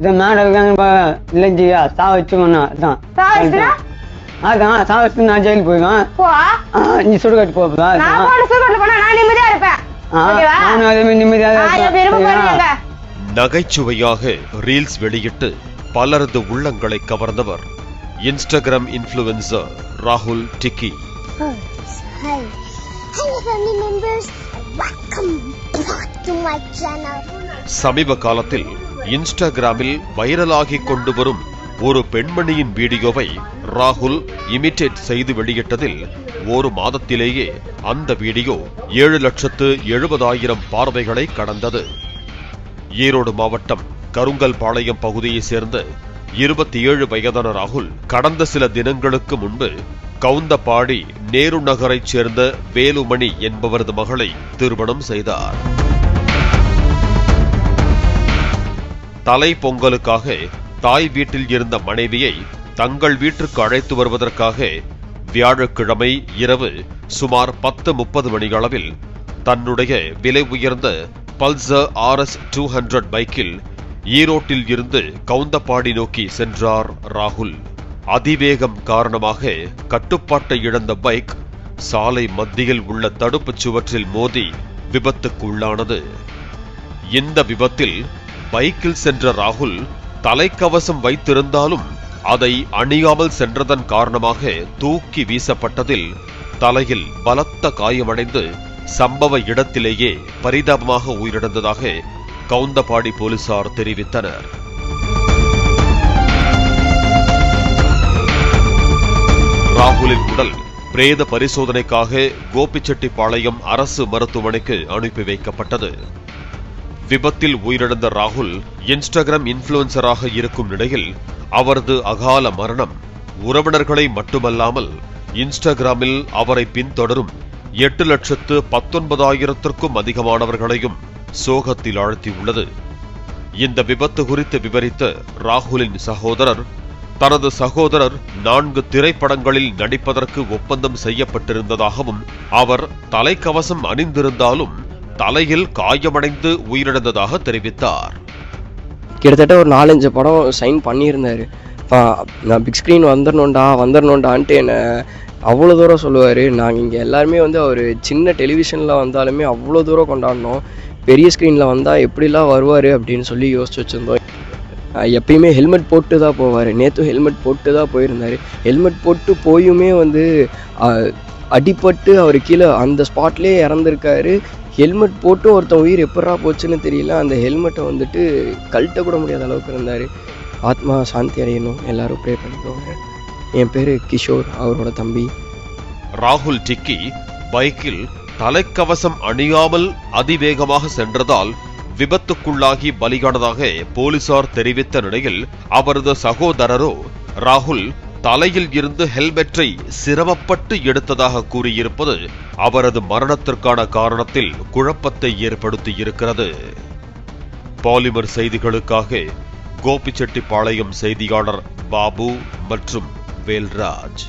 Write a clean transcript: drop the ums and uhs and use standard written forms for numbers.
இதை மேடம் இருக்காங்க இல்லையா சா வச்சுக்கணும் அதான் சா வச்சு நான் ஜெயிலுக்கு போயிடுவேன். நீ சுடுகாட்டு போப்பா. நகைச்சுவையாக ரீல்ஸ் வெளியிட்டு பலரது உள்ளங்களை கவர்ந்தவர் இன்ஸ்டாகிராம் இன்ஃப்ளூயன்சர் ராகுல் டிக்கி. சமீப காலத்தில் இன்ஸ்டாகிராமில் வைரலாகி கொண்டு வரும் ஒரு பெண்மணியின் வீடியோவை ராகுல் இமிடேட் செய்து வெளியிட்டதில் ஒரு மாதத்திலேயே அந்த வீடியோ 7,70,000 பார்வைகளை கடந்தது. ஈரோடு மாவட்டம் கருங்கல்பாளையம் பகுதியை சேர்ந்த 27 வயதான ராகுல் கடந்த சில தினங்களுக்கு முன்பு கவுந்தபாடி நேரு நகரைச் சேர்ந்த வேலுமணி என்பவரது மகளை திருமணம் செய்தார். தலை பொங்கலுக்காக தாய் வீட்டில் இருந்த மனைவியை தங்கள் வீட்டிற்கு அழைத்து வருவதற்காக வியாழக்கிழமை இரவு சுமார் 10:30 மணியளவில் தன்னுடைய விலை உயர்ந்த பல்சர் RS 200 பைக்கில் ஈரோட்டில் இருந்து கவுந்தபாடி நோக்கி சென்றார் ராகுல். அதிவேகம் காரணமாக கட்டுப்பாட்டை இழந்த பைக் சாலை மத்தியில் உள்ள தடுப்புச் சுவற்றில் மோதி விபத்துக்குள்ளானது. இந்த விபத்தில் பைக்கில் சென்ற ராகுல் தலைக்கவசம் வைத்திருந்தாலும் அதை அணியாமல் சென்றதன் காரணமாக தூக்கி வீசப்பட்டதில் தலையில் பலத்த காயமடைந்து சம்பவ இடத்திலேயே பரிதாபமாக உயிரிழந்ததாக கவுந்தபாடி போலீசார் தெரிவித்தனர். ராகுலின் உடல் பிரேத பரிசோதனைக்காக கோபிச்செட்டிப்பாளையம் அரசு மருத்துவமனைக்கு அனுப்பி வைக்கப்பட்டது. விபத்தில் உயிரிழந்த ராகுல் இன்ஸ்டாகிராம் இன்ஃப்ளூயன்சராக இருக்கும் நிலையில் அவரது அகால மரணம் உறவினர்களை மட்டுமல்லாமல் இன்ஸ்டாகிராமில் அவரை பின்தொடரும் 8,19,000 அதிகமானவர்களையும் சோகத்தில் ஆழ்த்தியுள்ளது. இந்த விபத்து குறித்து விவரித்த ராகுலின் சகோதரர், தனது சகோதரர் 4 திரைப்படங்களில் நடிப்பதற்கு ஒப்பந்தம் செய்யப்பட்டிருந்ததாகவும் அவர் தலைக்கவசம் அணிந்திருந்தாலும் தலையில் காயமடைந்து உயிரிழந்ததாக தெரிவித்தார். கிட்டத்தட்ட ஒரு 4-5 படம் சைன் பண்ணியிருந்தாரு. நான் பிக் ஸ்க்ரீன் வந்துடணுண்டான்ட்டு என்னை அவ்வளோ தூரம் சொல்லுவார். நாங்கள் இங்கே எல்லாருமே அவர் சின்ன டெலிவிஷனில் வந்தாலுமே அவ்வளோ தூரம் கொண்டாடினோம். பெரிய ஸ்க்ரீனில் வந்தால் எப்படிலாம் வருவார் அப்படின்னு சொல்லி யோசிச்சு வச்சுருந்தோம். எப்பயுமே ஹெல்மெட் போட்டு தான் போவார். நேற்று ஹெல்மெட் போட்டு தான் போயிருந்தார். ஹெல்மெட் போட்டு போயுமே அடிபட்டு அவர் கீழே அந்த ஸ்பாட்லேயே இறந்துருக்காரு. ஹெல்மெட் போட்டு ஒருத்தன் உயிர் எப்படா போச்சுன்னு தெரியல. அந்த ஹெல்மெட்டை கழட்ட கூட முடியாத அளவுக்கு இருந்தார். ஆத்மா சாந்தி அடையணும், எல்லாரும் ப்ரே பண்ணிக்கோங்க. என் பேர் கிஷோர், அவரோட தம்பி. ராகுல் டிக்கி பைக்கில் தலைக்கவசம் அணியாமல் அதிவேகமாக சென்றதால் விபத்துக்குள்ளாகி பலியானதாக போலீசார் தெரிவித்த நிலையில் அவரது சகோதரரோ ராகுல் தலையில் இருந்து ஹெல்மெட்டை சிரமப்பட்டு எடுத்ததாக கூறியிருப்பது அவரது மரணத்திற்கான காரணத்தில் குழப்பத்தை ஏற்படுத்தியிருக்கிறது. பாலிமர் செய்திகளுக்காக கோபிச்செட்டிப்பாளையம் செய்தியாளர் பாபு மற்றும் வேல்ராஜ்.